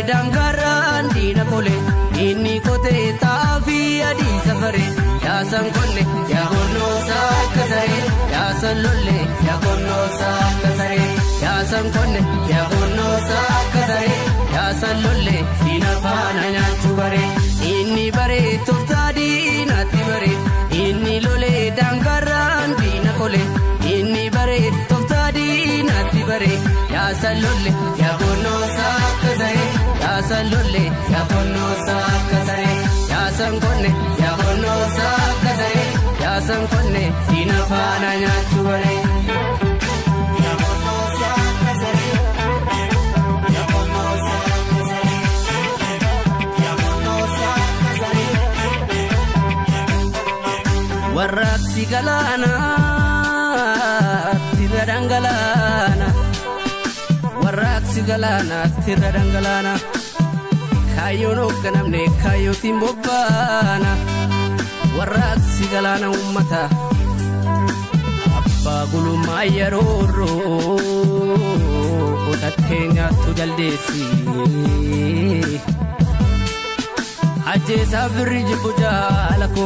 dangaraan diina kole inni kotee taafi adii safare yaasan konne yaa konnoosa akkasare yaasan lolle yaa konnoosa akkasare yaasan konne yaa konnoosa akkasare yaasan lolle diina faana nyaachuu bare inni bare toftaa diinaatti bare inni lolee dangaraan diina kole inni bare toftaa diinaatti bare yaasan lolle yaa konnoosa akkasare yaasan lolle yaa konnoosa akkasare yaasan konne yaa konnoosa akkasare yaasan konne diina faana nyaachuu bare. Warraaqsi galaanaatti irra dhangalaana warraaqsi galaanaatti irra dhangalaana kaayyoon hoogganamne kaayyootiin bobbaana warraaqsi galaana uummata abbaa gulummaa yeroorroo qotattee nyaattu jaldeessi ajjeesaa birri jibbu jaalako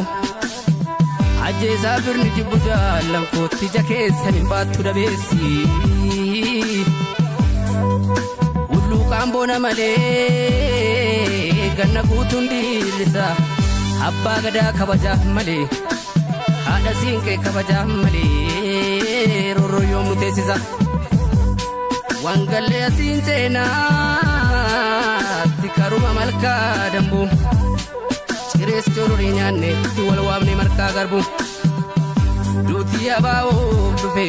ajjeesaa birni jibbu jaallankootti ija keessan hin baattu dabeessi hulluuqaan boona malee ganna guutuun dhiirrisa abbaa gadaa kabajaaf malee haadha siinqee kabajaaf malee roorroo yoomnu teessisa wangallee asiin ceenaatti karuma malkaa dambuu Kirees jororii nyaanne itti wal waamne markaa garbu duutii abaa'oof dhufe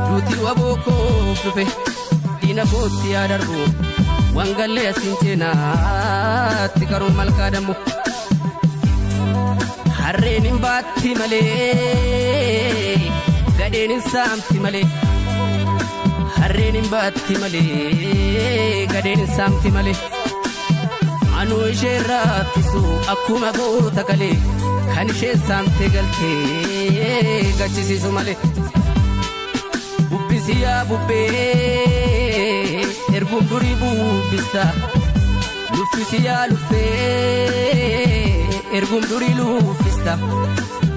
duutii wabookoof dhufe diina kootti yaa darbu wangallee asiin ceenaatti karuma malkaa dambu harreen hin baatti malee gadheen hin saamti malee harreen hin baatti malee gadheen hin saamti malee anu ishee raaffisu akkuma goota galee kan ishee saamtee galtee gachisiisu malee bubbisi yaa bubbee erguun durii bubbista luffisi yaa luffee erguun durii luffista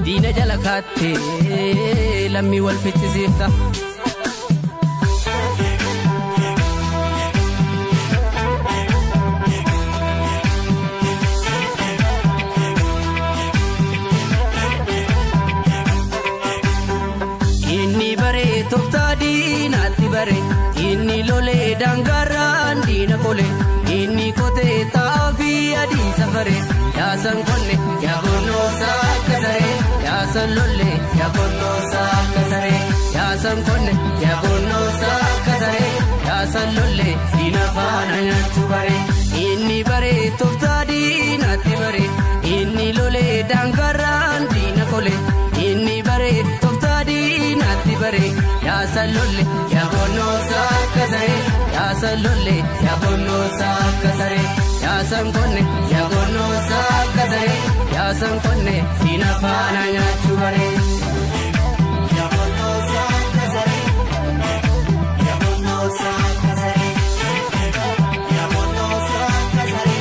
diina jala kaattee lammii wal fichisiifta. Toftaa diinaatti bare inni lolee dangaraan diina kole inni kotee taafi adii safare yaasan konne yaa konnoosa akkasare yaasan lolle yaa konnoosa akkasare yaasan konne yaa konnoosa akkasare yaasan lolle diina faana nyaachuu bare inni bare toftaa diinaatti bare inni lolee dangaraan diina kole inni bare toftaa diinaatti bare yaasan lolle yaa konnoosa akkasare yaasan lolle yaa konnoosa akkasare yaasan konne yaa konnoosa akkasare yaasan konne diina faana nyaachuu bare. Yaa konnoosa akkasare yaa konnoosa akkasare yaa konnoosa akkasare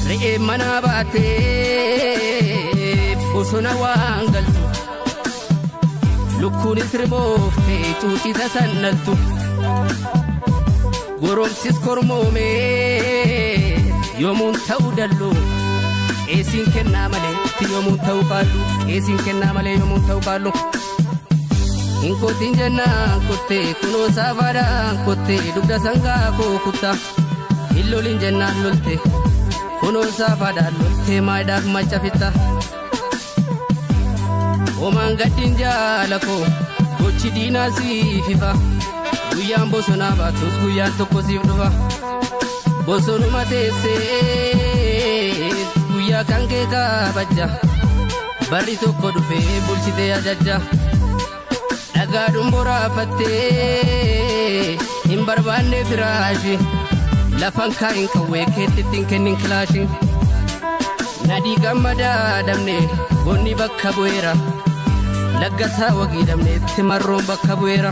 re'ee mana baatee bosona waan galtu lukkuunis rimooftee cuucii tasannaltu goromsis kormoomee yoomuun ta'uu dalloo qeesiin kennaa malee yoomuun ta'uu qaallu qeesiin kennaa malee yoomuun ta'uu qaallu hin kootiin jennaan kottee kunoo saafaadhaan kottee dugda sangaa koo kuttaa hin lolin jennaan lolte kunoo saafaadhaan loltee maayidaaf macha fitta. Oman gadin jaalako gochi diinaa siif ifa guyyaan bosonaa baatus guyyaan tokko siif dhufa bosonuma teessee guyyaa kan kee kabajja barri tokko dhufee bulchitee ajajja dhagaadhuun boraafattee hin barbaanne firaashi lafan kaayin kawwee keettitti hin kennin kilaashi nadii gammadaa damne gonni bakka bu'eera laggasaa wagii damneetti marroon bakka bu'eera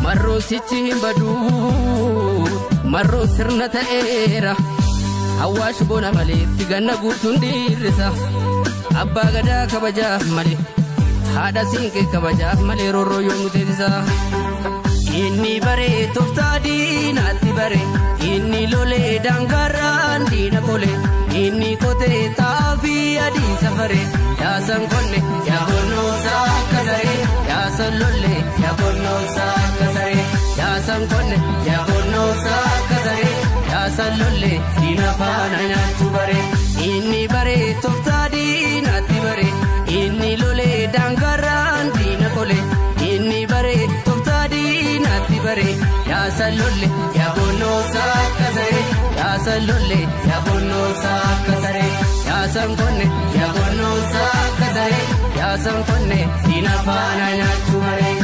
marroo sichi hin badu marroo sirna ta'eera Awwaash bona malee itti ganna guutuun dhiirrisa Abbaa gadaa kabajaaf malee haadha siinqee kabajaaf malee roorroo yoomuu teessisa Inni baree tooftaa diinaatti baree inni lolee daangarraan diina kolee inni kotee taafii adii safaree yaasan konne yaabonnoosaa akka saree yaasan lollee yaabonnoosaa akka saree yaasan konne yaabonnoosaa akka saree yaasan lollee diina faana nyaachuu baree inni baree tooftaa diinaatti baree inni lolee daangarraan diina kolee inni baree tooftaa diinaatti baree yaasan lollee yaabonnoosaa akka saree yaasan lollee yaabonnoosaa akka saree yaasan konne yaabonnoosaa akka saree yaasan konne diina faana nyaachuu baree.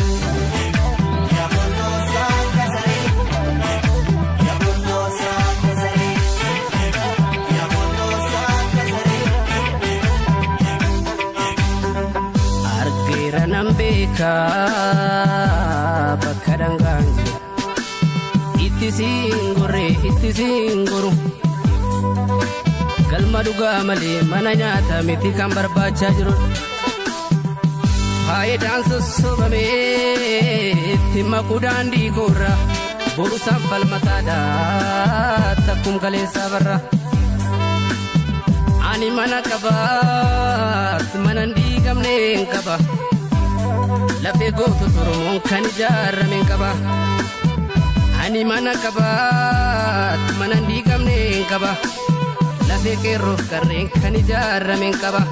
Nambeka bakka dangaange itti singuru galma dhugaa malee mana nyaata miti kan barbaachaa jiru faayidaan sossobamee itti maquu daandii koorra boruusaan falmataadhaa takkum kaleessaa barra ani mana qabaat mana hin diigamneen qaba lafee gootu turuun kan ijaarrameen qaba ani mana qabaat mana hin diigamneen qaba lafee qeerroof qarreen kan ijaarrameen qaba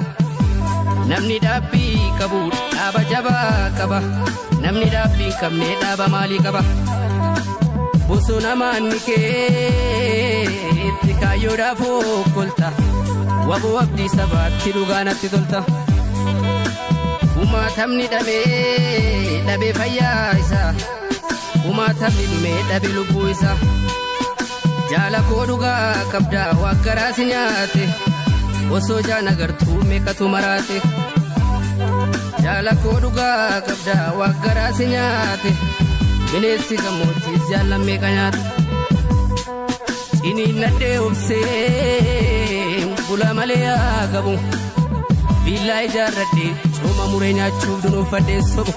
namni dhaabbii qabu dhaaba jabaa qaba namni dhaabbii hin qabne dhaaba maalii qaba bosona maanni kee itti kaayyoodhaaf okkolta waboo abdii sabaatti dhugaanatti tolta Umaatamni dhabee fayyaa isaa umaatamni dhumee dhabee lubbuu isaa jaala koo dhugaa qabdaa waggaraas nyaate osoo jaan agartuu meeqatu maraate jaala koo dhugaa qabdaa waggaraas nyaate bineensi gammoojjiis jaallan meeqa nyaate ciniin nadhee obsee bula malee haa qabu Villaa ijaarradhee cooma muree nyaachuuf dunuunfadhee sobu